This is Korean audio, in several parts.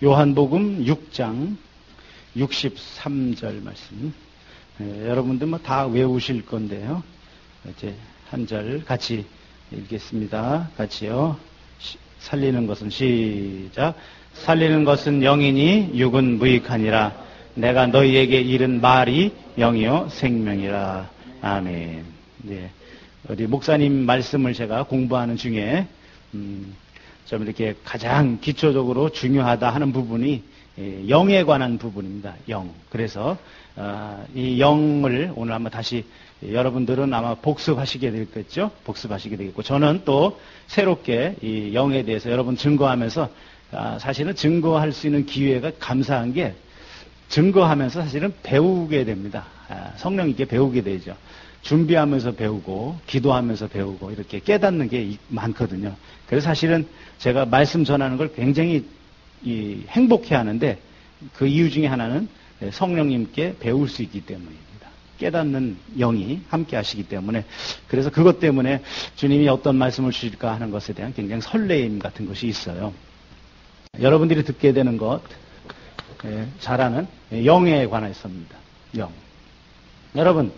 요한복음 6장 63절 말씀. 여러분들 뭐 다 외우실 건데요. 이제 한 절 같이 읽겠습니다. 같이요. 살리는 것은 시작. 살리는 것은 영이니 육은 무익하니라. 내가 너희에게 이른 말이 영이요 생명이라. 아멘. 네. 우리 목사님 말씀을 제가 공부하는 중에 좀 이렇게 가장 기초적으로 중요하다 하는 부분이 영에 관한 부분입니다. 영. 그래서 이 영을 오늘 한번 다시 여러분들은 아마 복습하시게 되겠죠. 복습하시게 되겠고 저는 또 새롭게 이 영에 대해서 여러분 증거하면서 사실은 증거할 수 있는 기회가 감사한 게 증거하면서 사실은 배우게 됩니다. 성령님께 배우게 되죠. 준비하면서 배우고 기도하면서 배우고 이렇게 깨닫는 게 많거든요. 그래서 사실은 제가 말씀 전하는 걸 굉장히 행복해 하는데 그 이유 중에 하나는 성령님께 배울 수 있기 때문입니다. 깨닫는 영이 함께 하시기 때문에 그래서 그것 때문에 주님이 어떤 말씀을 주실까 하는 것에 대한 굉장히 설레임 같은 것이 있어요. 여러분들이 듣게 되는 것 잘 아는 영에 관해서입니다. 영. 여러분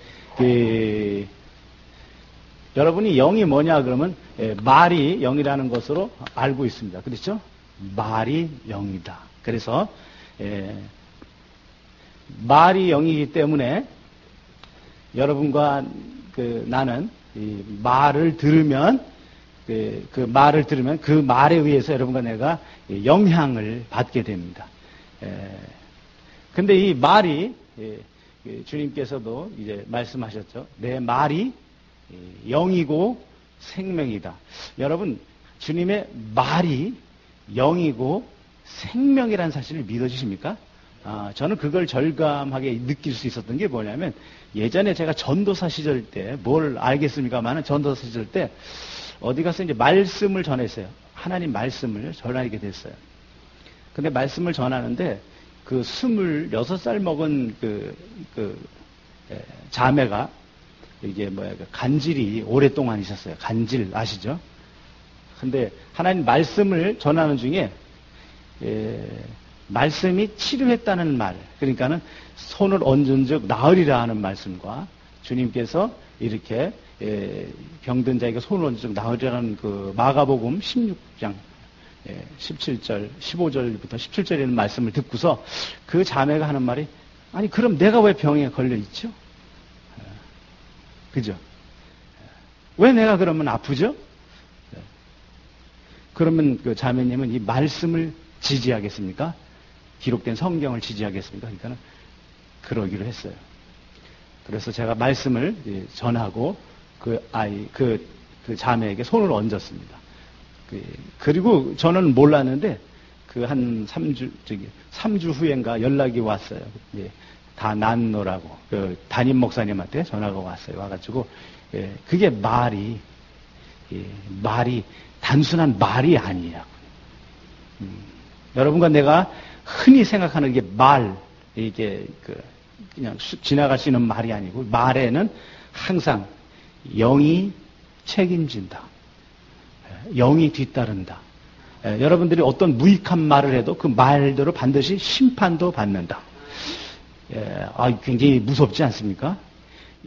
여러분이 영이 뭐냐 그러면 말이 영이라는 것으로 알고 있습니다. 그렇죠? 말이 영이다. 그래서 말이 영이기 때문에 여러분과 나는 이 말을 들으면 그 말에 의해서 여러분과 내가 영향을 받게 됩니다. 근데 이 말이 주님께서도 이제 말씀하셨죠. 내 말이 영이고 생명이다. 여러분, 주님의 말이 영이고 생명이라는 사실을 믿어주십니까? 저는 그걸 절감하게 느낄 수 있었던 게 뭐냐면 예전에 제가 전도사 시절 때 뭘 알겠습니까만은 전도사 시절 때 어디 가서 이제 말씀을 전했어요. 하나님 말씀을 전하게 됐어요. 근데 말씀을 전하는데 그 26살 먹은 자매가 이게 간질이 오랫동안 있었어요. 간질 아시죠? 근데 하나님 말씀을 전하는 중에 말씀이 치료했다는 말, 그러니까는 손을 얹은 즉 나으리라 하는 말씀과 주님께서 이렇게 병든 자에게 손을 얹은 즉 나으리라는 그 마가복음 16장 17절, 15절부터 17절에 있는 말씀을 듣고서 그 자매가 하는 말이 아니 그럼 내가 왜 병에 걸려 있죠? 그죠? 왜 내가 그러면 아프죠? 그러면 그 자매님은 이 말씀을 지지하겠습니까? 기록된 성경을 지지하겠습니까? 그러니까는 그러기로 했어요. 그래서 제가 말씀을 전하고 그 자매에게 손을 얹었습니다. 그리고 저는 몰랐는데 그 한 3주 후인가 연락이 왔어요. 다 낫노라고 그 담임 목사님한테 전화가 왔어요. 와가지고 그게 말이 단순한 말이 아니에요. 여러분과 내가 흔히 생각하는 게 이게 그냥 지나갈 수 있는 말이 아니고 말에는 항상 영이 책임진다. 영이 뒤따른다. 여러분들이 어떤 무익한 말을 해도 그 말대로 반드시 심판도 받는다. 굉장히 무섭지 않습니까?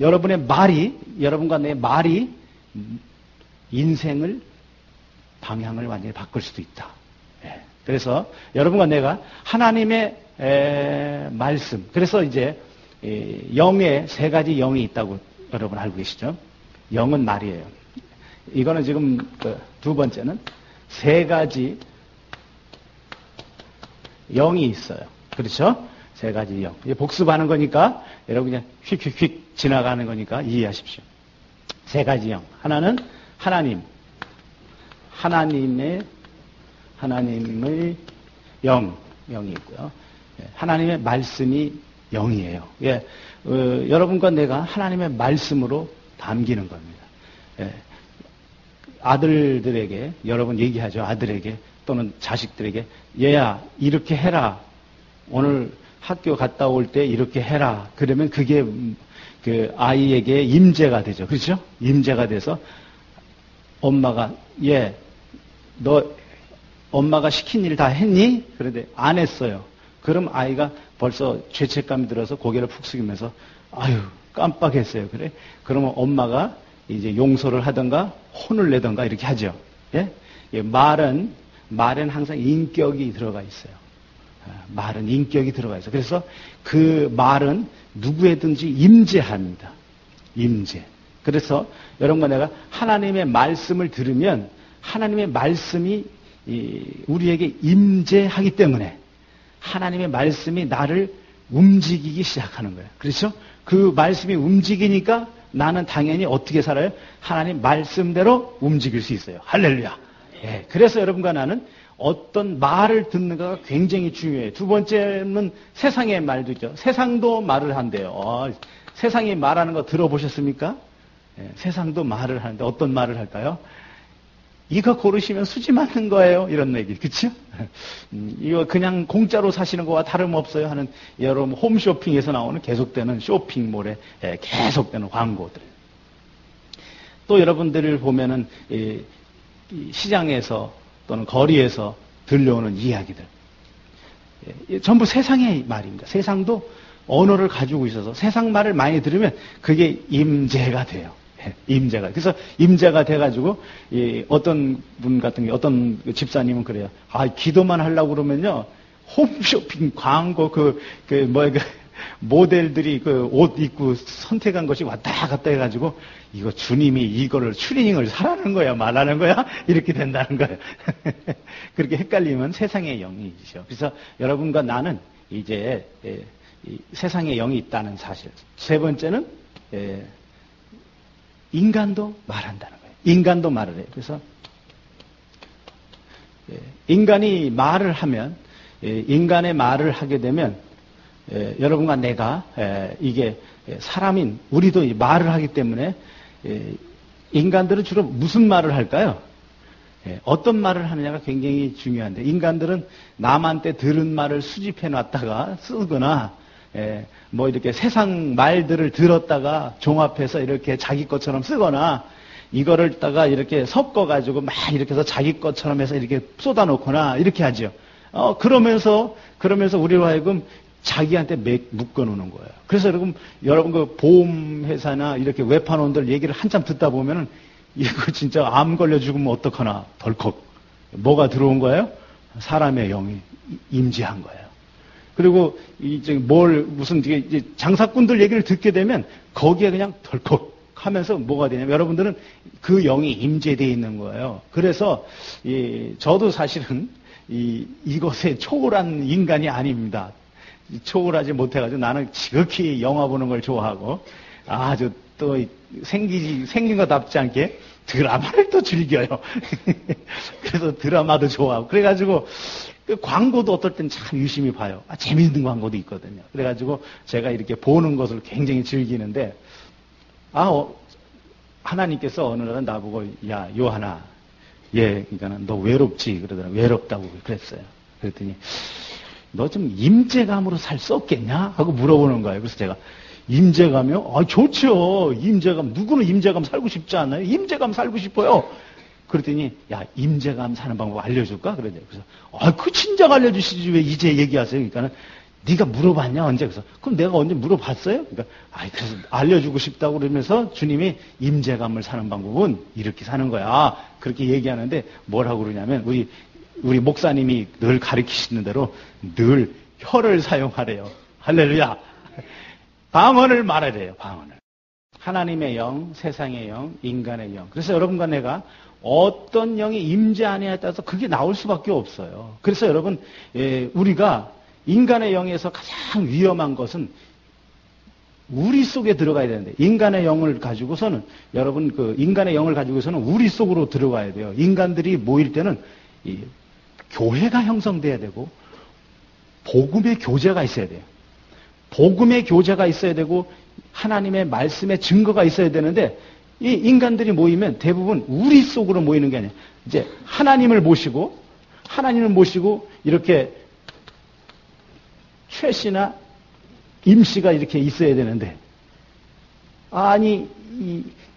여러분과 내 말이 인생을 방향을 완전히 바꿀 수도 있다. 그래서 여러분과 내가 하나님의 말씀, 그래서 이제 영에 3가지 영이 있다고 여러분 알고 계시죠? 영은 말이에요. 이거는 지금 2번째는 3가지 영이 있어요. 그렇죠? 3가지 영. 복습하는 거니까 여러분 그냥 휙휙휙 지나가는 거니까 이해하십시오. 3가지 영. 하나는 하나님의 영이 있고요. 하나님의 말씀이 영이에요. 여러분과 내가 하나님의 말씀으로 담기는 겁니다. 아들들에게 여러분 얘기하죠. 아들에게 또는 자식들에게 얘야 이렇게 해라. 오늘 학교 갔다 올 때 이렇게 해라. 그러면 그게 그 아이에게 임재가 되죠. 그렇죠? 임재가 돼서 엄마가 너 엄마가 시킨 일 다 했니? 그런데 안 했어요. 그럼 아이가 벌써 죄책감이 들어서 고개를 푹 숙이면서 아유 깜빡했어요. 그래? 그러면 엄마가 이제 용서를 하던가 혼을 내던가 이렇게 하죠. 예? 예, 말은 항상 인격이 들어가 있어요. 말은 인격이 들어가 있어요. 그래서 그 말은 누구에든지 임재합니다. 임재. 그래서 여러분과 내가 하나님의 말씀을 들으면 하나님의 말씀이 우리에게 임재하기 때문에 하나님의 말씀이 나를 움직이기 시작하는 거예요. 그렇죠? 그 말씀이 움직이니까 나는 당연히 어떻게 살아요? 하나님 말씀대로 움직일 수 있어요. 할렐루야. 예, 그래서 여러분과 나는 어떤 말을 듣는가가 굉장히 중요해요. 두 번째는 세상의 말도 있죠. 세상도 말을 한대요. 세상이 말하는 거 들어보셨습니까? 예, 세상도 말을 하는데 어떤 말을 할까요? 이거 고르시면 수지 맞는 거예요. 이런 얘기. 그쵸? 이거 그냥 공짜로 사시는 거와 다름없어요 하는 여러분 홈쇼핑에서 나오는 계속되는 쇼핑몰에 계속되는 광고들. 또 여러분들을 보면은 시장에서 또는 거리에서 들려오는 이야기들. 전부 세상의 말입니다. 세상도 언어를 가지고 있어서 세상 말을 많이 들으면 그게 임재가 돼요. 임재가. 그래서 임재가 돼가지고, 어떤 분 같은 게, 어떤 집사님은 그래요. 기도만 하려고 그러면요, 홈쇼핑 광고, 모델들이 옷 입고 선택한 것이 왔다 갔다 해가지고, 이거 주님이 이거를 추리닝을 사라는 거야, 말하는 거야? 이렇게 된다는 거예요. 그렇게 헷갈리면 세상의 영이죠. 그래서 여러분과 나는 이제, 세상의 영이 있다는 사실. 세 번째는, 인간도 말한다는 거예요. 인간도 말을 해요. 그래서 인간이 말을 하면 인간의 말을 하게 되면 여러분과 내가 이게 사람인 우리도 말을 하기 때문에 인간들은 주로 무슨 말을 할까요? 어떤 말을 하느냐가 굉장히 중요한데 인간들은 남한테 들은 말을 수집해 놨다가 쓰거나 이렇게 세상 말들을 들었다가 종합해서 이렇게 자기 것처럼 쓰거나, 이거를 다가 이렇게 섞어가지고 막 이렇게 해서 자기 것처럼 해서 이렇게 쏟아놓거나, 이렇게 하죠. 그러면서 우리로 하여금 자기한테 묶어놓는 거예요. 그래서 여러분 그 보험회사나 이렇게 외판원들 얘기를 한참 듣다 보면은, 이거 진짜 암 걸려 죽으면 어떡하나, 덜컥. 뭐가 들어온 거예요? 사람의 영이 임재한 거예요. 그리고 무슨 이제 장사꾼들 얘기를 듣게 되면 거기에 그냥 덜컥 하면서 뭐가 되냐면 여러분들은 그 영이 임재되어 있는 거예요. 그래서 저도 사실은 이것에 초월한 인간이 아닙니다. 초월하지 못해가지고 나는 지극히 영화 보는 걸 좋아하고 아주 또 생긴 것답지 않게 드라마를 또 즐겨요. 그래서 드라마도 좋아하고 그래가지고 그 광고도 어떨 땐 참 유심히 봐요. 재미있는 광고도 있거든요. 그래가지고 제가 이렇게 보는 것을 굉장히 즐기는데, 하나님께서 어느 날은 나보고, 야, 요한아, 그러니까는 너 외롭지? 그러더라고요. 외롭다고 그랬어요. 그랬더니, 너 좀 임재감으로 살 수 없겠냐? 하고 물어보는 거예요. 그래서 제가, 임재감이요? 좋죠. 임재감. 누구는 임재감 살고 싶지 않아요? 임재감 살고 싶어요. 그랬더니, 야, 임재감 사는 방법 알려줄까? 그러죠. 그래서, 그 진작 알려주시지 왜 이제 얘기하세요? 그러니까는, 네가 물어봤냐? 언제? 그래서, 그럼 내가 언제 물어봤어요? 그러니까, 그래서 알려주고 싶다고 그러면서 주님이 임재감을 사는 방법은 이렇게 사는 거야. 그렇게 얘기하는데, 뭐라고 그러냐면, 우리 목사님이 늘 가르치시는 대로 늘 혀를 사용하래요. 할렐루야. 방언을 말하래요, 방언을. 하나님의 영, 세상의 영, 인간의 영. 그래서 여러분과 내가 어떤 영이 임재하느냐에 따라서 그게 나올 수밖에 없어요. 그래서 여러분, 우리가 인간의 영에서 가장 위험한 것은 우리 속에 들어가야 되는데, 인간의 영을 가지고서는, 여러분, 인간의 영을 가지고서는 우리 속으로 들어가야 돼요. 인간들이 모일 때는 교회가 형성돼야 되고, 복음의 교제가 있어야 돼요. 복음의 교제가 있어야 되고, 하나님의 말씀의 증거가 있어야 되는데, 이 인간들이 모이면 대부분 우리 속으로 모이는 게 아니에요. 이제 하나님을 모시고 이렇게 최 씨나 임 씨가 이렇게 있어야 되는데,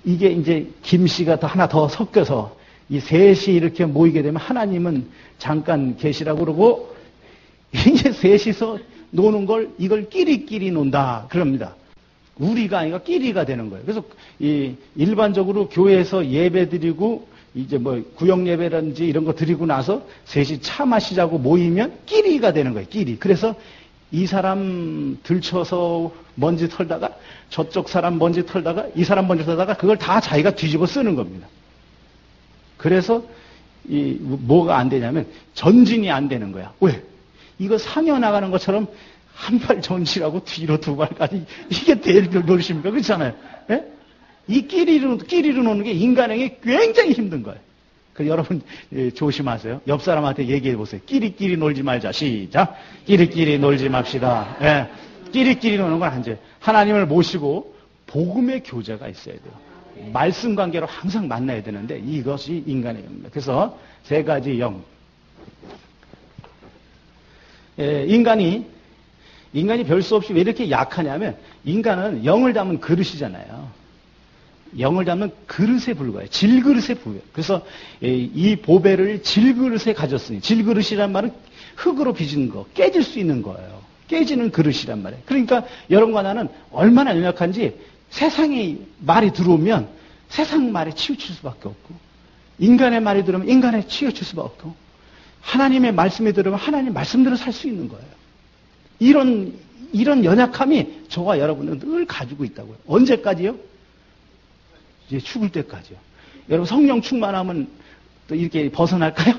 이게 이제 김 씨가 하나 더 섞여서 이 셋이 이렇게 모이게 되면 하나님은 잠깐 계시라고 그러고 이제 셋이서 노는 걸 이걸 끼리끼리 논다 그럽니다. 우리가 아니라 끼리가 되는 거예요. 그래서 이 일반적으로 교회에서 예배 드리고 이제 뭐 구역 예배라든지 이런 거 드리고 나서 셋이 차 마시자고 모이면 끼리가 되는 거예요. 끼리. 그래서 이 사람 들쳐서 먼지 털다가 저쪽 사람 먼지 털다가 이 사람 먼지 털다가 그걸 다 자기가 뒤집어 쓰는 겁니다. 그래서 이 뭐가 안 되냐면 전진이 안 되는 거야. 왜? 이거 상여 나가는 것처럼 한 발 전진하고 뒤로 두 발까지 이게 될 노릇입니까? 그렇잖아요. 예? 이 끼리로 노는 게 인간에게 굉장히 힘든 거예요. 그래서 여러분 조심하세요. 옆 사람한테 얘기해 보세요. 끼리끼리 놀지 말자. 시작. 끼리끼리 놀지 맙시다. 예. 끼리끼리 노는 건 안 돼요. 하나님을 모시고 복음의 교제가 있어야 돼요. 말씀 관계로 항상 만나야 되는데 이것이 인간의 영입니다. 그래서 세 가지 영. 인간이 별 수 없이 왜 이렇게 약하냐면 인간은 영을 담은 그릇이잖아요. 영을 담는 그릇에 불과해요. 질그릇에 불과해요. 그래서 이 보배를 질그릇에 가졌으니 질그릇이란 말은 흙으로 빚은 거, 깨질 수 있는 거예요. 깨지는 그릇이란 말이에요. 그러니까 여러분과 나는 얼마나 연약한지 세상의 말이 들어오면 세상 말에 치우칠 수밖에 없고 인간의 말이 들어오면 인간에 치우칠 수밖에 없고 하나님의 말씀이 들어오면 하나님 말씀대로 살 수 있는 거예요. 이런 연약함이 저와 여러분은 늘 가지고 있다고요. 언제까지요? 이제 죽을 때까지요. 여러분 성령 충만하면 또 이렇게 벗어날까요?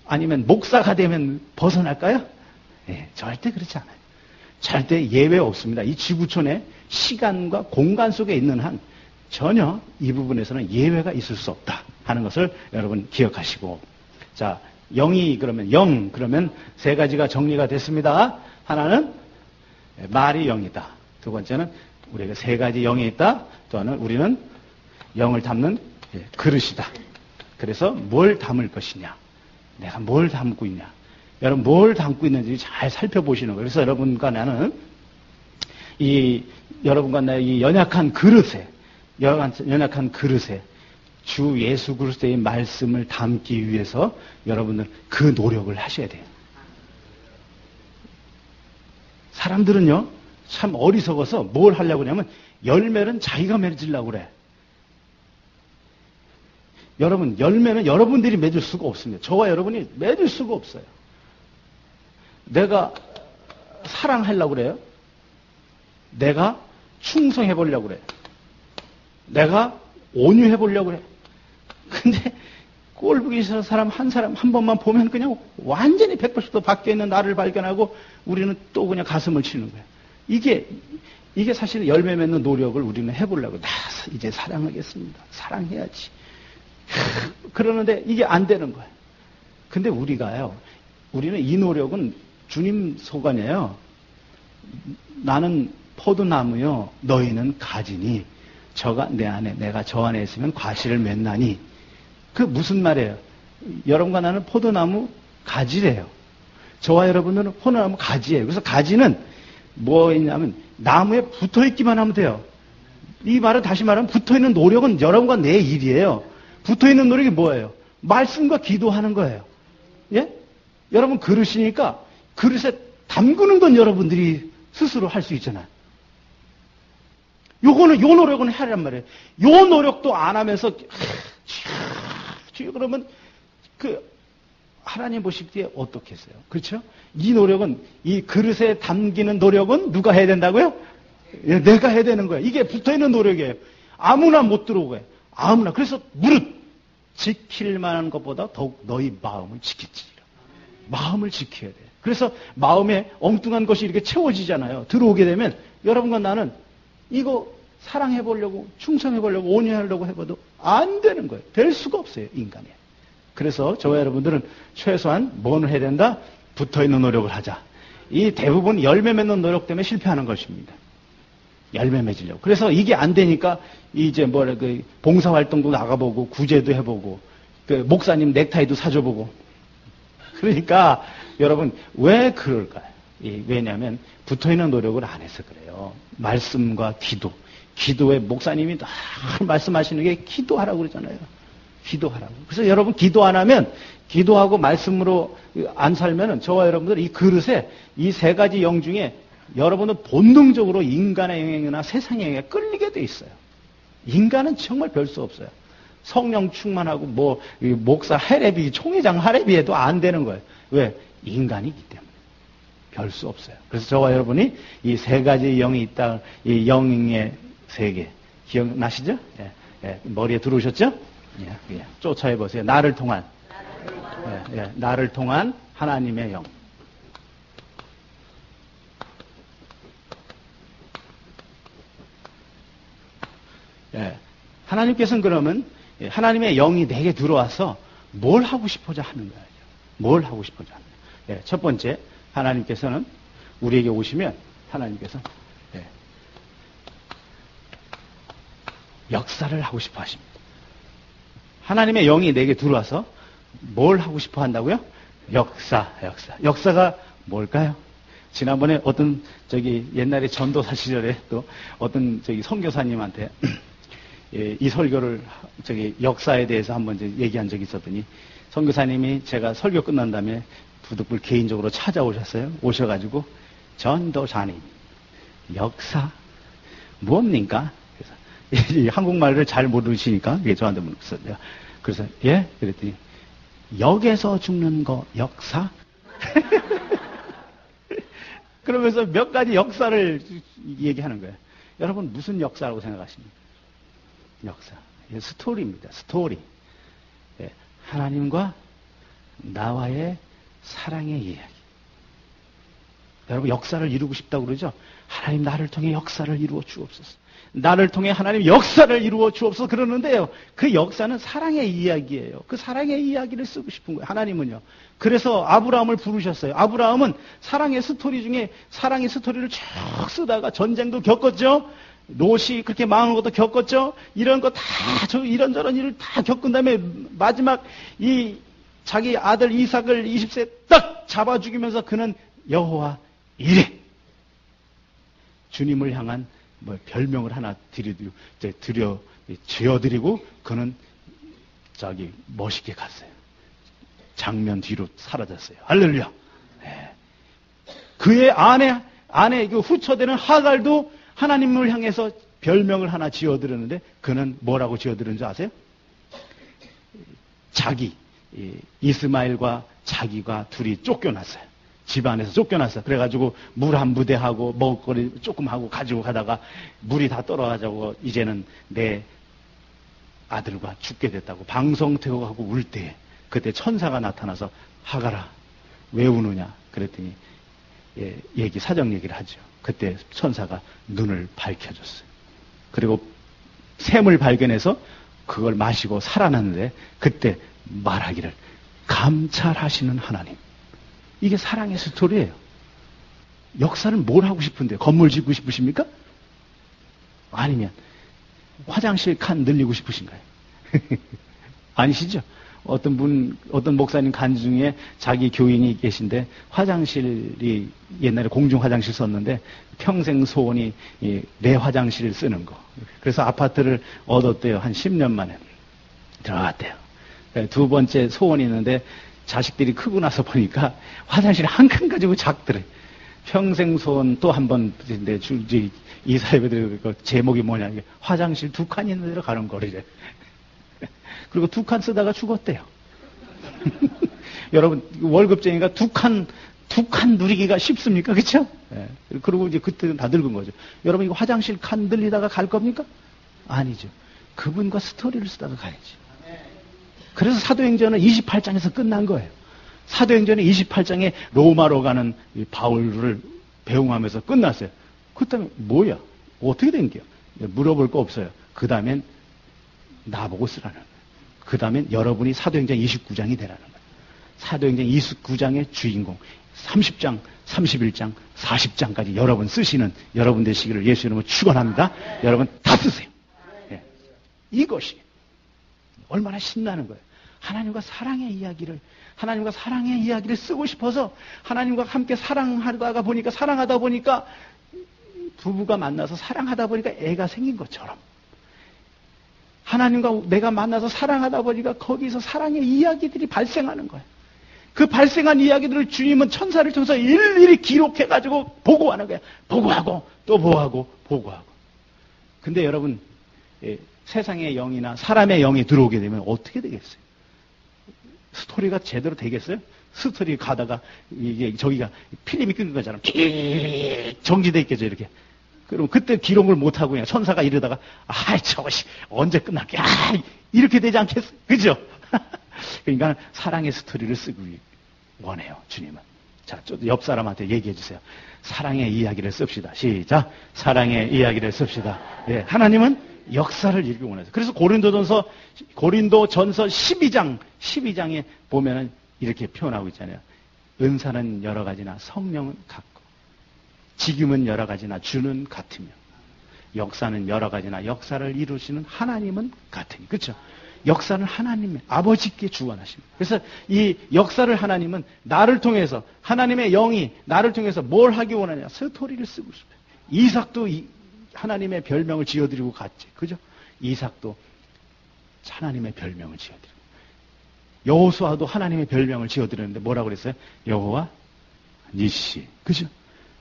아니면 목사가 되면 벗어날까요? 네, 절대 그렇지 않아요. 절대 예외 없습니다. 이 지구촌에 시간과 공간 속에 있는 한 전혀 이 부분에서는 예외가 있을 수 없다 하는 것을 여러분 기억하시고, 자, 그러면 세 가지가 정리가 됐습니다. 하나는 말이 영이다. 두 번째는 우리가 세 가지 영이 있다. 또 하나는 우리는 영을 담는 그릇이다. 그래서 뭘 담을 것이냐? 내가 뭘 담고 있냐? 여러분 뭘 담고 있는지 잘 살펴보시는 거예요. 그래서 여러분과 나는 여러분과 나의 이 연약한 그릇에 주 예수 그리스도의 말씀을 담기 위해서 여러분들 그 노력을 하셔야 돼요. 사람들은요, 참 어리석어서 뭘 하려고 하냐면 열매는 자기가 맺으려고 그래. 여러분, 열매는 여러분들이 맺을 수가 없습니다. 저와 여러분이 맺을 수가 없어요. 내가 사랑하려고 그래요. 내가 충성해 보려고 그래. 내가 온유해 보려고 그래. 근데 꼴 보기 싫은 사람 한 번만 보면 그냥 완전히 180도 바뀌어 있는 나를 발견하고 우리는 또 그냥 가슴을 치는 거예요. 이게 사실 열매 맺는 노력을 우리는 해보려고. 나 이제 사랑하겠습니다. 사랑해야지. 그러는데 이게 안 되는 거예요. 근데 우리는 이 노력은 주님 소관이에요. 나는 포도나무요, 너희는 가지니 저가 내 안에, 내가 저 안에 있으면 과실을 맺나니. 그 무슨 말이에요? 여러분과 나는 포도나무 가지래요. 저와 여러분들은 포도나무 가지예요. 그래서 가지는 뭐냐면 나무에 붙어있기만 하면 돼요. 이 말은 다시 말하면 붙어있는 노력은 여러분과 내 일이에요. 붙어있는 노력이 뭐예요? 말씀과 기도하는 거예요. 예? 여러분 그릇이니까 그릇에 담그는 건 여러분들이 스스로 할 수 있잖아요. 요 노력은 하란 말이에요. 요 노력도 안 하면서, 그러면 하나님 보시기에 어떻겠어요? 그렇죠? 이 노력은, 이 그릇에 담기는 노력은 누가 해야 된다고요? 예, 내가 해야 되는 거예요. 이게 붙어 있는 노력이에요. 아무나 못 들어오게. 아무나. 그래서 무릇 지킬 만한 것보다 더욱 너희 마음을 지키지라. 마음을 지켜야 돼요. 그래서 마음에 엉뚱한 것이 이렇게 채워지잖아요. 들어오게 되면 여러분과 나는 이거 사랑해보려고, 충성해보려고, 온유하려고 해봐도 안 되는 거예요. 될 수가 없어요, 인간에. 그래서 저와 여러분들은 최소한 뭘 해야 된다? 붙어있는 노력을 하자. 이 대부분 열매 맺는 노력 때문에 실패하는 것입니다. 열매 맺으려고. 그래서 이게 안 되니까 이제 봉사활동도 나가보고, 구제도 해보고, 목사님 넥타이도 사줘보고. 그러니까 여러분, 왜 그럴까요? 왜냐하면 붙어있는 노력을 안 해서 그래요. 말씀과 기도에 목사님이 늘 말씀하시는 게 기도하라고 그러잖아요. 기도하라고. 그래서 여러분 기도 안 하면, 기도하고 말씀으로 안 살면은 저와 여러분들 이 그릇에 이 세 가지 영 중에 여러분은 본능적으로 인간의 영향이나 세상의 영향에 끌리게 돼 있어요. 인간은 정말 별 수 없어요. 성령 충만하고 목사 하레비, 총회장 하레비에도 안 되는 거예요. 왜? 인간이기 때문에. 별 수 없어요. 그래서 저와 여러분이 이 세 가지 영이 있다, 이 영의 세계. 기억나시죠? 예, 예, 머리에 들어오셨죠? 예, 예, 쫓아해보세요. 나를 통한. 나를 통한 하나님의 영. 예, 하나님께서는 그러면 하나님의 영이 내게 들어와서 뭘 하고 싶어자 하는 거예요. 뭘 하고 싶어자 하는 거예요. 예, 첫 번째, 하나님께서는 우리에게 오시면 하나님께서 역사를 하고 싶어 하십니다. 하나님의 영이 내게 들어와서 뭘 하고 싶어 한다고요? 역사. 역사가 뭘까요? 지난번에 어떤 옛날에 전도사 시절에 또 어떤 선교사님한테 이 설교를 역사에 대해서 한번 얘기한 적이 있었더니 선교사님이 제가 설교 끝난 다음에 부득불 개인적으로 찾아오셨어요. 오셔가지고 전도사님 역사 뭡니까? 그래서 한국말을 잘 모르시니까 저한테 물었어요. 그래서 예? 그랬더니 역에서 죽는 거 역사? 그러면서 몇 가지 역사를 얘기하는 거예요. 여러분 무슨 역사라고 생각하십니까? 역사. 스토리입니다. 스토리. 하나님과 나와의 사랑의 이야기. 여러분 역사를 이루고 싶다고 그러죠? 하나님 나를 통해 역사를 이루어 주옵소서. 나를 통해 하나님 역사를 이루어 주옵소서 그러는데요. 그 역사는 사랑의 이야기예요. 그 사랑의 이야기를 쓰고 싶은 거예요. 하나님은요. 그래서 아브라함을 부르셨어요. 아브라함은 사랑의 스토리 중에 사랑의 스토리를 쭉 쓰다가 전쟁도 겪었죠. 롯이 그렇게 망한 것도 겪었죠. 이런 거 다, 이런저런 일을 다 겪은 다음에 마지막 자기 아들 이삭을 20세 딱 잡아 죽이면서 그는 여호와 이레. 주님을 향한 별명을 하나 지어드리고 그는 멋있게 갔어요. 장면 뒤로 사라졌어요. 할렐루야. 네. 그의 아내 후처되는 하갈도 하나님을 향해서 별명을 하나 지어드렸는데 그는 뭐라고 지어드린 줄 아세요? 이스마엘과 자기가 둘이 쫓겨났어요. 집안에서 쫓겨났어요. 그래가지고 물 한 부대하고 먹을거리 조금 하고 가지고 가다가 물이 다 떨어가지고 이제는 내 아들과 죽게 됐다고 방성태고하고 울 때 그때 천사가 나타나서 하가라 왜 우느냐 그랬더니 사정 얘기를 하죠. 그때 천사가 눈을 밝혀줬어요. 그리고 샘을 발견해서 그걸 마시고 살아났는데 그때 말하기를 감찰하시는 하나님. 이게 사랑의 스토리예요. 역사는 뭘 하고 싶은데 건물 짓고 싶으십니까? 아니면 화장실 칸 늘리고 싶으신가요? 아니시죠? 어떤 목사님 간 중에 자기 교인이 계신데 화장실이 옛날에 공중 화장실 썼는데 평생 소원이 내 화장실을 쓰는 거. 그래서 아파트를 얻었대요. 한 10년 만에 들어갔대요. 두 번째 소원이 있는데 자식들이 크고 나서 보니까 화장실 한 칸 가지고 작더래. 평생 소원 또 한 번 이 사회들 제목이 뭐냐 이게 화장실 2칸 있는 데로 가는 거리래. 그리고 2칸 쓰다가 죽었대요. 여러분 월급쟁이가 2칸 누리기가 쉽습니까? 그렇죠? 예. 그리고 이제 그때는 다 늙은 거죠. 여러분 이거 화장실 칸 늘리다가 갈 겁니까? 아니죠. 그분과 스토리를 쓰다가 가야지. 그래서 사도행전은 28장에서 끝난 거예요. 사도행전의 28장에 로마로 가는 바울을 배웅하면서 끝났어요. 그 다음에 뭐야? 어떻게 된 게요? 물어볼 거 없어요. 그 다음엔 나보고 쓰라는 거예요. 그 다음엔 여러분이 사도행전 29장이 되라는 거예요. 사도행전 29장의 주인공 30장, 31장, 40장까지 여러분 쓰시는 여러분 되시기를 예수 이름으로 축원합니다. 여러분 다 쓰세요. 네. 이것이 얼마나 신나는 거예요. 하나님과 사랑의 이야기를 쓰고 싶어서 하나님과 함께 사랑하다 보니까 부부가 만나서 사랑하다 보니까 애가 생긴 것처럼 하나님과 내가 만나서 사랑하다 보니까 거기서 사랑의 이야기들이 발생하는 거예요. 그 발생한 이야기들을 주님은 천사를 통해서 일일이 기록해가지고 보고하는 거예요. 보고하고 또 보고하고. 근데 여러분, 세상의 영이나 사람의 영이 들어오게 되면 어떻게 되겠어요? 스토리가 제대로 되겠어요? 스토리 가다가 이게 저기가 필름이 끊긴 것처럼 정지돼 있겠죠, 이렇게. 그럼 그때 기록을 못하고 그냥 천사가 이러다가 저것이 언제 끝날게 이렇게 되지 않겠어? 그죠? 그러니까 사랑의 스토리를 쓰고 원해요, 주님은. 자, 옆 사람한테 얘기해 주세요. 사랑의 이야기를 씁시다. 시작. 사랑의 이야기를 씁시다. 예, 하나님은 역사를 이루기 원해서. 그래서 고린도전서 12장에 보면은 이렇게 표현하고 있잖아요. 은사는 여러 가지나 성령은 같고, 직임은 여러 가지나 주는 같으며, 역사는 여러 가지나 역사를 이루시는 하나님은 같으니. 그렇죠? 역사는 하나님의 아버지께 주관하십니다. 그래서 이 역사를 하나님은 나를 통해서, 하나님의 영이 나를 통해서 뭘 하기 원하냐? 스토리를 쓰고 싶어요. 이삭도 하나님의 별명을 지어드리고 갔지. 그죠? 이삭도 하나님의 별명을 지어드리고. 여호수아도 하나님의 별명을 지어드렸는데 뭐라고 그랬어요? 여호와 니시. 그죠?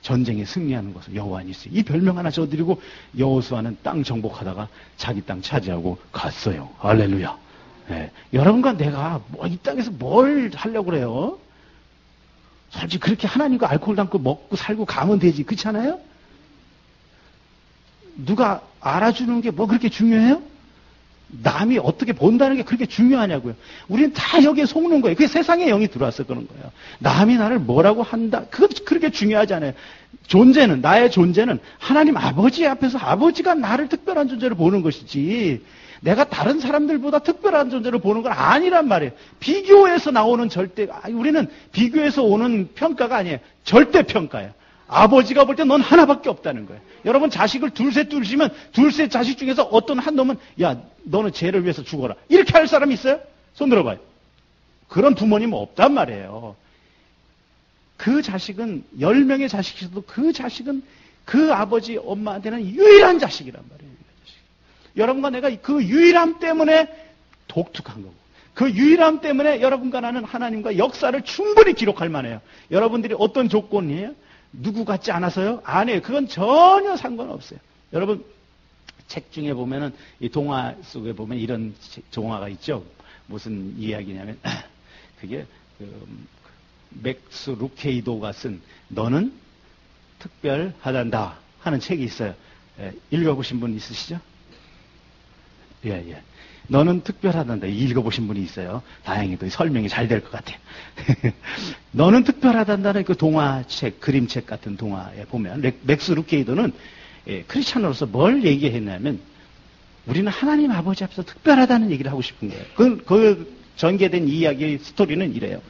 전쟁에 승리하는 것은 여호와 니시. 이 별명 하나 지어드리고 여호수아는 땅 정복하다가 자기 땅 차지하고 갔어요. 할렐루야. 네. 여러분과 내가 이 땅에서 뭘 하려고 그래요? 솔직히 그렇게 하나님과 알코올 담고 먹고 살고 가면 되지. 그렇지 않아요? 누가 알아주는 게 뭐 그렇게 중요해요? 남이 어떻게 본다는 게 그렇게 중요하냐고요. 우리는 다 여기에 속는 거예요. 그게 세상의 영이 들어와서 그런 거예요. 남이 나를 뭐라고 한다. 그건 그렇게 중요하지 않아요. 나의 존재는 하나님 아버지 앞에서 아버지가 나를 특별한 존재로 보는 것이지, 내가 다른 사람들보다 특별한 존재로 보는 건 아니란 말이에요. 비교해서 나오는 우리는 비교해서 오는 평가가 아니에요. 절대 평가예요. 아버지가 볼 때 넌 하나밖에 없다는 거예요. 여러분, 자식을 둘셋 두시면 둘셋 자식 중에서 어떤 한 놈은 야, 너는 쟤를 위해서 죽어라, 이렇게 할 사람이 있어요? 손 들어봐요. 그런 부모님은 없단 말이에요. 그 자식은 10명의 자식이 있어도 그 자식은 그 아버지 엄마한테는 유일한 자식이란 말이에요. 여러분과 내가 그 유일함 때문에 독특한 거고, 그 유일함 때문에 여러분과 나는 하나님과 역사를 충분히 기록할 만해요. 여러분들이 어떤 조건이에요? 누구 같지 않아서요? 아니에요. 그건 전혀 상관없어요. 여러분, 책 중에 보면은, 이 동화 속에 보면 이런 동화가 있죠. 무슨 이야기냐면, 그게, 맥스 루케이도가 쓴 너는 특별하단다 하는 책이 있어요. 예, 읽어보신 분 있으시죠? 예. 너는 특별하단다. 읽어보신 분이 있어요. 다행히도 설명이 잘 될 것 같아요. 너는 특별하단다는 그 동화책, 그림책 같은 동화에 보면 맥스 루케이도는 크리스찬으로서 뭘 얘기했냐면, 우리는 하나님 아버지 앞에서 특별하다는 얘기를 하고 싶은 거예요. 그 전개된 이야기의 스토리는 이래요.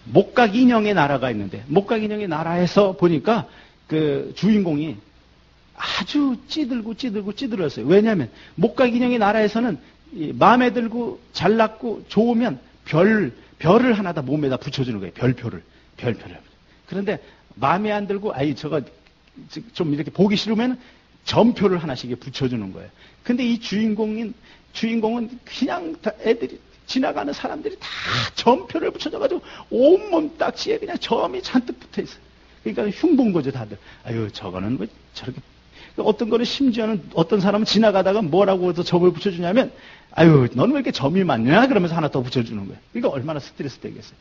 목각 인형의 나라가 있는데, 목각 인형의 나라에서 보니까 그 주인공이 아주 찌들었어요. 왜냐하면 목각 인형의 나라에서는 마음에 들고 잘났고 좋으면 별을 하나 다 몸에다 붙여주는 거예요. 별표를. 그런데 마음에 안 들고 저거 좀 이렇게 보기 싫으면 점표를 하나씩 붙여주는 거예요. 근데 이 주인공은 그냥 애들이 지나가는 사람들이 다 점표를 붙여줘가지고 온몸 딱지에 그냥 점이 잔뜩 붙어 있어요. 그러니까 흉본 거죠, 다들. 저거는 왜 저렇게. 어떤 거는 심지어는 어떤 사람은 지나가다가 뭐라고 해서 점을 붙여주냐면, 너는 왜 이렇게 점이 많냐? 그러면서 하나 더 붙여주는 거예요. 그러니까 얼마나 스트레스 되겠어요.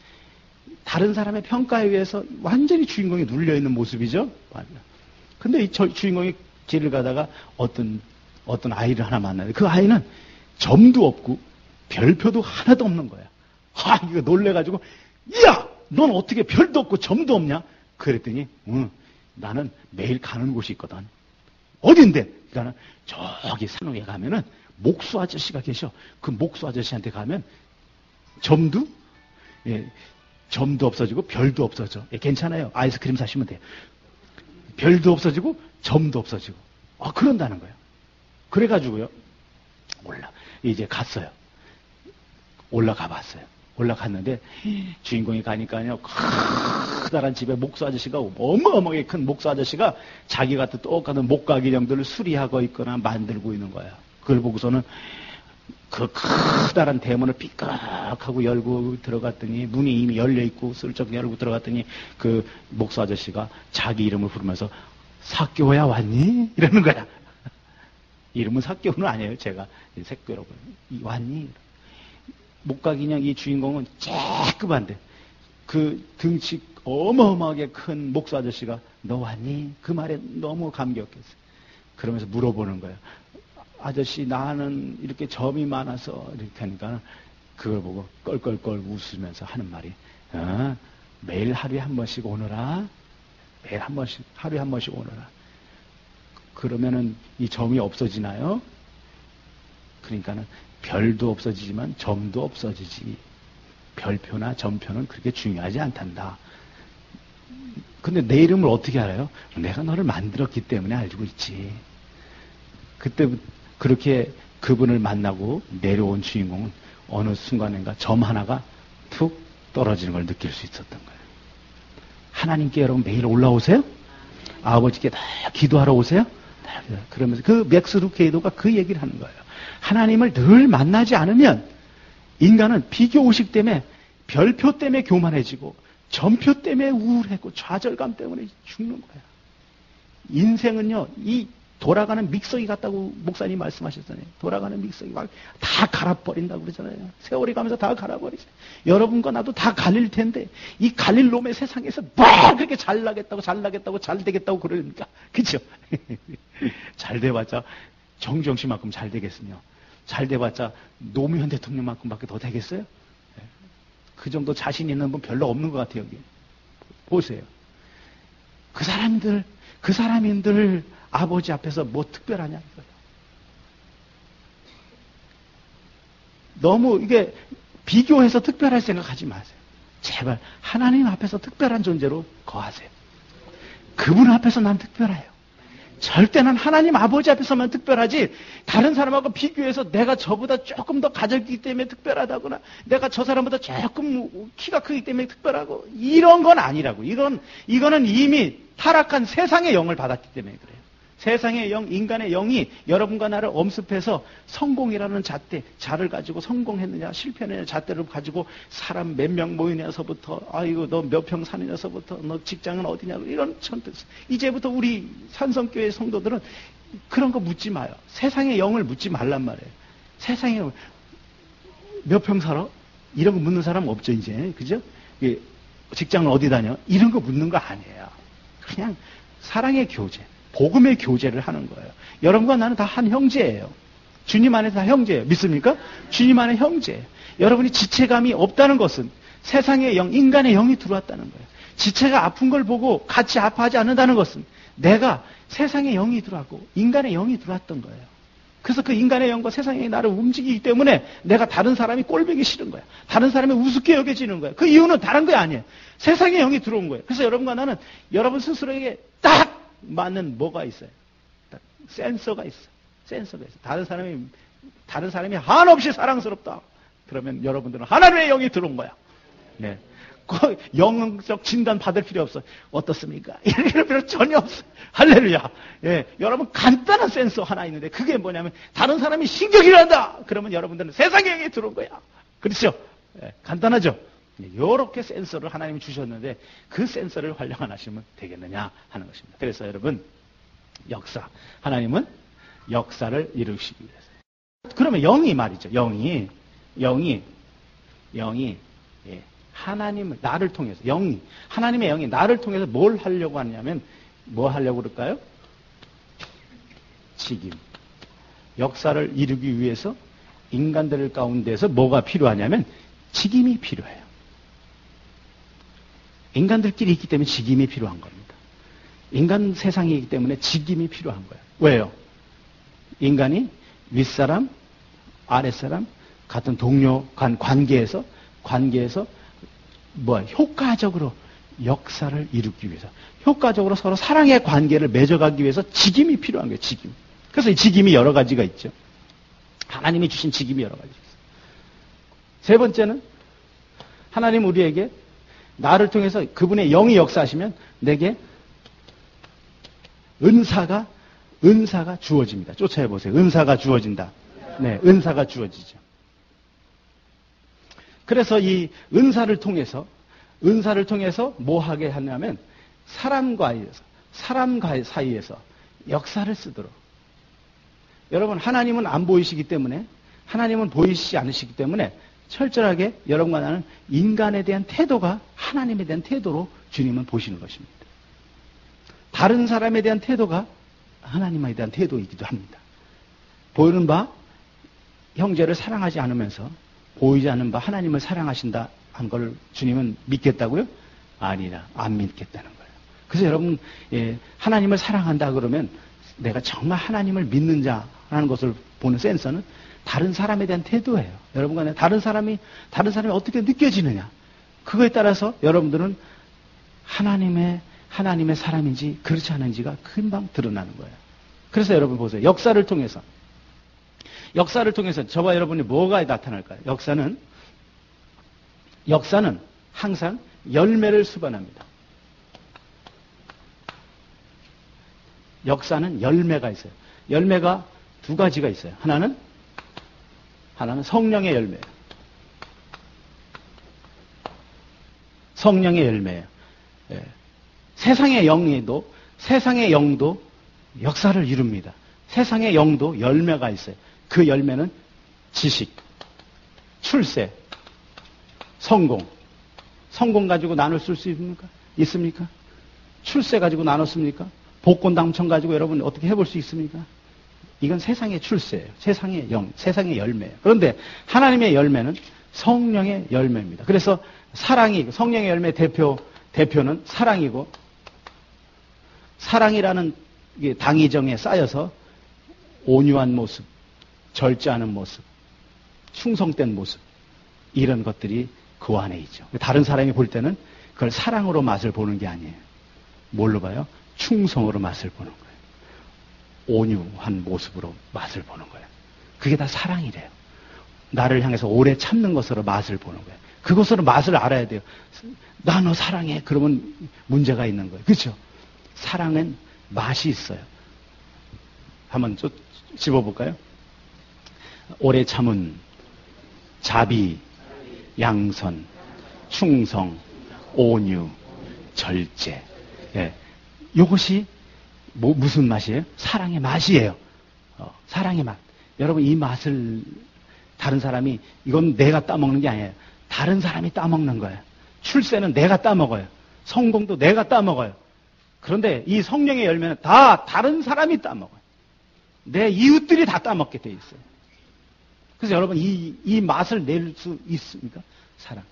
다른 사람의 평가에 의해서 완전히 주인공이 눌려있는 모습이죠. 근데 이 주인공이 길을 가다가 어떤 아이를 하나 만나는데, 그 아이는 점도 없고 별표도 하나도 없는 거야. 이거 놀래가지고, 야! 넌 어떻게 별도 없고 점도 없냐? 그랬더니, 나는 매일 가는 곳이 있거든. 어딘데? 그러니까 저기 산옥에 가면은 목수 아저씨가 계셔. 그 목수 아저씨한테 가면 점도 없어지고 별도 없어져. 괜찮아요. 아이스크림 사시면 돼요. 별도 없어지고 점도 없어지고. 그런다는 거예요. 그래가지고요, 이제 갔어요. 올라가 봤어요. 올라갔는데 주인공이 가니까요, 커다란 집에 목수 아저씨가, 큰 목수 아저씨가 자기 같은 똑같은 목각 인형들을 수리하고 있거나 만들고 있는 거야. 그걸 보고서는 그 커다란 대문을 삐까하고 열고 들어갔더니 문이 이미 열려있고 슬쩍 열고 들어갔더니 그 목사 아저씨가 자기 이름을 부르면서 사교야 왔니? 이러는 거야. 이름은 사교는 아니에요. 제가 색교라고 왔니? 목각인형 이 주인공은 쬐끄만데 그 등치 어마어마하게 큰 목사 아저씨가 너 왔니? 그 말에 너무 감격했어요. 그러면서 물어보는 거예요. 아저씨 나는 이렇게 점이 많아서 이렇게 하니까 그걸 보고 껄껄껄 웃으면서 하는 말이 매일 하루에 한 번씩 오너라. 매일 한 번씩 하루에 한 번씩 오너라. 그러면은 이 점이 없어지나요? 그러니까는 별도 없어지지만 점도 없어지지. 별표나 점표는 그렇게 중요하지 않단다. 근데 내 이름을 어떻게 알아요? 내가 너를 만들었기 때문에 알고 있지. 그때 그렇게 그분을 만나고 내려온 주인공은 어느 순간인가 점 하나가 툭 떨어지는 걸 느낄 수 있었던 거예요. 하나님께 여러분 매일 올라오세요? 아버지께 다 기도하러 오세요? 그러면서 그 맥스 루케이도가 그 얘기를 하는 거예요. 하나님을 늘 만나지 않으면 인간은 비교의식 때문에 별표 때문에 교만해지고 점표 때문에 우울했고 좌절감 때문에 죽는 거야. 인생은요, 이 돌아가는 믹서기 같다고 목사님 말씀하셨잖아요. 돌아가는 믹서기 막 다 갈아버린다고 그러잖아요. 세월이 가면서 다 갈아버리죠. 여러분과 나도 다 갈릴 텐데 이 갈릴 놈의 세상에서 뭐 그렇게 잘나겠다고 잘되겠다고 그러니까 그렇죠? 잘 돼봤자 정주영 씨만큼 잘 되겠으며 잘 돼봤자 노무현 대통령만큼밖에 더 되겠어요? 그 정도 자신 있는 분 별로 없는 것 같아요. 여기 보세요. 그 사람인들 아버지 앞에서 뭐 특별하냐 이거예요. 너무 이게 비교해서 특별할 생각하지 마세요. 제발 하나님 앞에서 특별한 존재로 거하세요. 그분 앞에서 난 특별해요. 절대 난 하나님 아버지 앞에서만 특별하지 다른 사람하고 비교해서 내가 저보다 조금 더 가졌기 때문에 특별하다거나 내가 저 사람보다 조금 키가 크기 때문에 특별하고 이런 건 아니라고. 이거는 이미 타락한 세상의 영을 받았기 때문에 그래요. 세상의 영, 인간의 영이 여러분과 나를 엄습해서 성공이라는 잣대, 자를 가지고 성공했느냐, 실패했느냐, 잣대를 가지고 사람 몇 명 모이냐서부터, 아이고, 너 몇 평 사느냐서부터, 너 직장은 어디냐고, 이런 천뜻. 이제부터 우리 산성교회 성도들은 그런 거 묻지 마요. 세상의 영을 묻지 말란 말이에요. 세상의 영, 몇 평 살아? 이런 거 묻는 사람 없죠, 이제. 그죠? 직장은 어디 다녀? 이런 거 묻는 거 아니에요. 그냥 사랑의 교제. 복음의 교제를 하는 거예요. 여러분과 나는 다 한 형제예요. 주님 안에서 다 형제예요. 믿습니까? 주님 안에 형제예요. 여러분이 지체감이 없다는 것은 세상의 영, 인간의 영이 들어왔다는 거예요. 지체가 아픈 걸 보고 같이 아파하지 않는다는 것은 내가 세상의 영이 들어왔고 인간의 영이 들어왔던 거예요. 그래서 그 인간의 영과 세상의 영이 나를 움직이기 때문에 내가 다른 사람이 꼴보기 싫은 거야. 다른 사람이 우습게 여겨지는 거야. 그 이유는 다른 거 아니에요. 세상의 영이 들어온 거예요. 그래서 여러분과 나는 여러분 스스로에게 딱 맞는 뭐가 있어요? 센서가 있어. 센서가 있어. 다른 사람이 한없이 사랑스럽다. 그러면 여러분들은 하나님의 영이 들어온 거야. 네. 그 영적 진단 받을 필요 없어. 어떻습니까? 이럴 필요 전혀 없어. 할렐루야. 예. 여러분 간단한 센서 하나 있는데 그게 뭐냐면 다른 사람이 신경이 난다. 그러면 여러분들은 세상의 영이 들어온 거야. 그렇죠? 예. 간단하죠? 이렇게 센서를 하나님이 주셨는데 그 센서를 활용 안 하시면 되겠느냐 하는 것입니다. 그래서 여러분 하나님은 역사를 이루시기 위해서. 그러면 영이 말이죠. 영이 예, 하나님을 나를 통해서 하나님의 영이 나를 통해서 뭘 하려고 하냐면 뭐 하려고 그럴까요? 직임. 역사를 이루기 위해서 인간들 가운데서 뭐가 필요하냐면 직임이 필요해요. 인간들끼리 있기 때문에 직임이 필요한 겁니다. 인간 세상이기 때문에 직임이 필요한 거예요. 왜요? 인간이 윗사람, 아랫사람, 같은 동료 간 관계에서 효과적으로 역사를 이루기 위해서 효과적으로 서로 사랑의 관계를 맺어가기 위해서 직임이 필요한 거예요. 직임. 그래서 이 직임이 여러 가지가 있죠. 하나님이 주신 직임이 여러 가지가 있어요. 세 번째는 하나님 우리에게 나를 통해서 그분의 영이 역사하시면 내게 은사가 은사가 주어집니다. 쫓아해 보세요. 은사가 주어진다. 네, 은사가 주어지죠. 그래서 이 은사를 통해서 뭐 하게 하냐면 사람과 사이에서 역사를 쓰도록. 여러분, 하나님은 안 보이시기 때문에, 하나님은 보이시지 않으시기 때문에 철저하게 여러분과 나는 인간에 대한 태도가 하나님에 대한 태도로 주님은 보시는 것입니다. 다른 사람에 대한 태도가 하나님에 대한 태도이기도 합니다. 보이는 바 형제를 사랑하지 않으면서 보이지 않는 바 하나님을 사랑하신다 한 걸 주님은 믿겠다고요? 아니라 안 믿겠다는 거예요. 그래서 여러분, 하나님을 사랑한다 그러면 내가 정말 하나님을 믿는 자라는 것을 보는 센서는 다른 사람에 대한 태도예요. 여러분과 다른 사람이 어떻게 느껴지느냐, 그거에 따라서 여러분들은 하나님의 사람인지 그렇지 않은지가 금방 드러나는 거예요. 그래서 여러분 보세요. 역사를 통해서 저와 여러분이 뭐가 나타날까요? 역사는 항상 열매를 수반합니다. 역사는 열매가 있어요. 열매가 두 가지가 있어요. 하나는 성령의 열매예요. 성령의 열매예요. 예. 세상의 영도 역사를 이룹니다. 세상의 영도 열매가 있어요. 그 열매는 지식, 출세, 성공 가지고 나눌 수 있습니까? 출세 가지고 나눴습니까? 복권 당첨 가지고 여러분 어떻게 해볼 수 있습니까? 이건 세상의 출세예요. 세상의 열매예요. 그런데 하나님의 열매는 성령의 열매입니다. 그래서 성령의 열매 대표는 사랑이고, 사랑이라는 당위정에 쌓여서 온유한 모습, 절제하는 모습, 충성된 모습, 이런 것들이 그 안에 있죠. 다른 사람이 볼 때는 그걸 사랑으로 맛을 보는 게 아니에요. 뭘로 봐요? 충성으로 맛을 보는 거예요. 온유한 모습으로 맛을 보는 거예요. 그게 다 사랑이래요. 나를 향해서 오래 참는 것으로 맛을 보는 거예요. 그것으로 맛을 알아야 돼요. 나 너 사랑해. 그러면 문제가 있는 거예요. 그렇죠? 사랑은 맛이 있어요. 한번 집어볼까요? 오래 참은, 자비, 양선, 충성, 온유, 절제. 예. 이것이 무슨 맛이에요? 사랑의 맛이에요. 사랑의 맛. 여러분, 이 맛을 다른 사람이, 이건 내가 따먹는 게 아니에요. 다른 사람이 따먹는 거예요. 출세는 내가 따먹어요. 성공도 내가 따먹어요. 그런데 이 성령의 열매는 다 다른 사람이 따먹어요. 내 이웃들이 다 따먹게 돼 있어요. 그래서 여러분, 이 맛을 낼 수 있습니까? 사랑.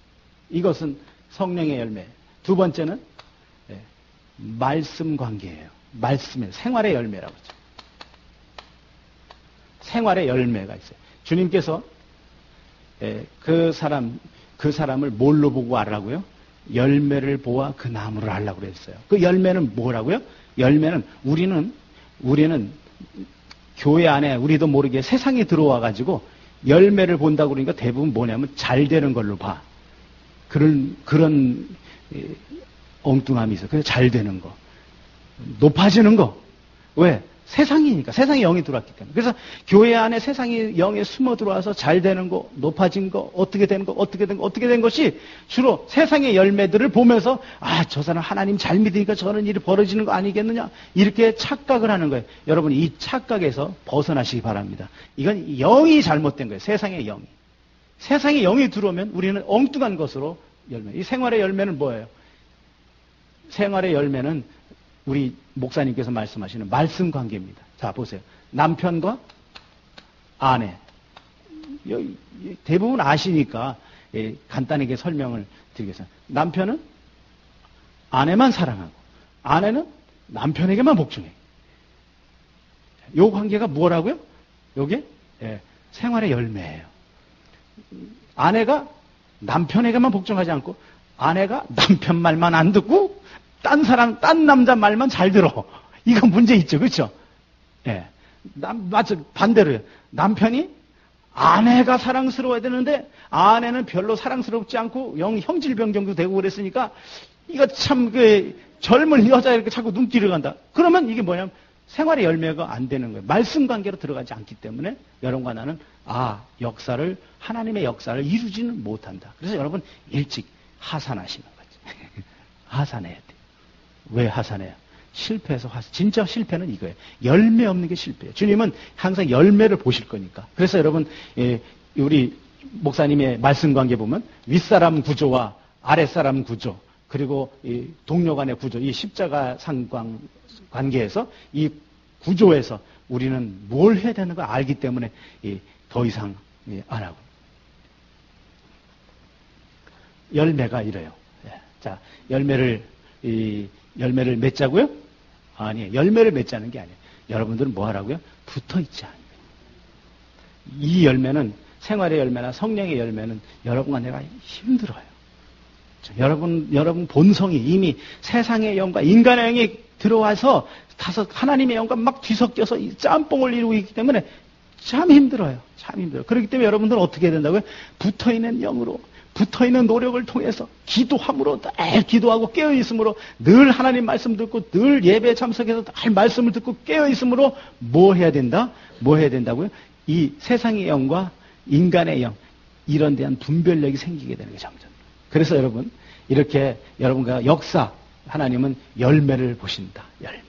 이것은 성령의 열매. 두 번째는 말씀 관계예요. 말씀이에요. 생활의 열매라고 하죠. 생활의 열매가 있어요. 주님께서 그 사람을 뭘로 보고 알라고요? 열매를 보아 그 나무를 알라고 그랬어요. 그 열매는 뭐라고요? 열매는 우리는 교회 안에 우리도 모르게 세상에 들어와 가지고 열매를 본다고 그러니까 대부분 뭐냐면 잘 되는 걸로 봐. 그런 엉뚱함이 있어요. 그래서 잘 되는 거, 높아지는 거. 왜? 세상이니까. 세상의 영이 들어왔기 때문에. 그래서 교회 안에 세상의 영에 숨어 들어와서 잘 되는 거, 높아진 거, 어떻게 된 것이 주로 세상의 열매들을 보면서, 저 사람 하나님 잘 믿으니까 저런 일이 벌어지는 거 아니겠느냐, 이렇게 착각을 하는 거예요. 여러분, 이 착각에서 벗어나시기 바랍니다. 이건 영이 잘못된 거예요. 세상의 영이. 세상의 영이 들어오면 우리는 엉뚱한 것으로 열매. 이 생활의 열매는 뭐예요? 생활의 열매는 우리 목사님께서 말씀하시는 말씀 관계입니다. 자, 보세요. 남편과 아내. 대부분 아시니까 간단하게 설명을 드리겠습니다. 남편은 아내만 사랑하고, 아내는 남편에게만 복종해요. 이 관계가 뭐라고요? 이게 생활의 열매예요. 아내가 남편에게만 복종하지 않고, 아내가 남편 말만 안 듣고 딴 남자 말만 잘 들어. 이건 문제 있죠. 그렇죠? 예. 맞죠. 반대로요. 남편이 아내가 사랑스러워야 되는데 아내는 별로 사랑스럽지 않고 형질병 정도 되고 그랬으니까 이거 참 젊은 여자 이렇게 자꾸 눈길을 간다. 그러면 이게 뭐냐면 생활의 열매가 안 되는 거예요. 말씀 관계로 들어가지 않기 때문에 여러분과 나는 하나님의 역사를 이루지는 못한다. 그래서 여러분 일찍 하산하시는 거지. 하산해야 돼. 왜 하산해요? 실패해서 진짜 실패는 이거예요. 열매 없는 게 실패예요. 주님은 항상 열매를 보실 거니까. 그래서 여러분 우리 목사님의 말씀 관계 보면 윗사람 구조와 아랫사람 구조 그리고 이 동료 간의 구조, 이 십자가 상관 관계에서 이 구조에서 우리는 뭘 해야 되는 걸 알기 때문에 더 이상 안 하고. 열매가 이래요. 자, 열매를 맺자고요? 아니에요. 열매를 맺자는 게 아니에요. 여러분들은 뭐 하라고요? 붙어 있지 않아요. 이 열매는 생활의 열매나 성령의 열매는 여러분과 내가 힘들어요. 여러분 본성이 이미 세상의 영과 인간의 영이 들어와서 하나님의 영과 막 뒤섞여서 이 짬뽕을 이루고 있기 때문에 참 힘들어요. 참 힘들어요. 그렇기 때문에 여러분들은 어떻게 해야 된다고요? 붙어있는 영으로, 붙어있는 노력을 통해서 기도함으로, 늘 기도하고 깨어있음으로, 늘 하나님 말씀 듣고, 늘 예배에 참석해서 늘 말씀을 듣고 깨어있음으로 뭐 해야 된다? 뭐 해야 된다고요? 이 세상의 영과 인간의 영, 이런 데한 분별력이 생기게 되는 게 점점. 그래서 여러분, 이렇게 여러분과 역사, 하나님은 열매를 보신다. 열매.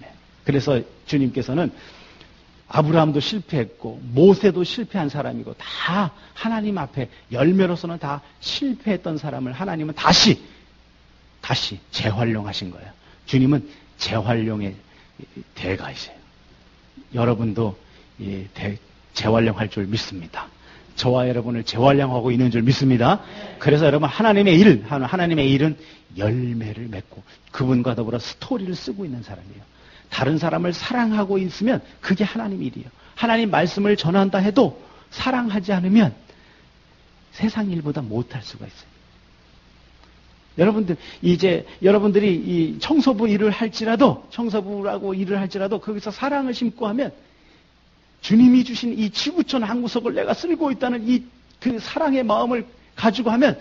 그래서 주님께서는 아브라함도 실패했고 모세도 실패한 사람이고 다 하나님 앞에 열매로서는 다 실패했던 사람을 하나님은 다시 재활용하신 거예요. 주님은 재활용의 대가이세요. 여러분도 재활용할 줄 믿습니다. 저와 여러분을 재활용하고 있는 줄 믿습니다. 그래서 여러분 하나님의 일은 열매를 맺고 그분과 더불어 스토리를 쓰고 있는 사람이에요. 다른 사람을 사랑하고 있으면 그게 하나님 일이에요. 하나님 말씀을 전한다 해도 사랑하지 않으면 세상 일보다 못할 수가 있어요. 여러분들 이제 여러분들이 이 청소부 일을 할지라도 청소부라고 일을 할지라도 거기서 사랑을 심고 하면 주님이 주신 이 지구촌 한 구석을 내가 쓸고 있다는 이 그 사랑의 마음을 가지고 하면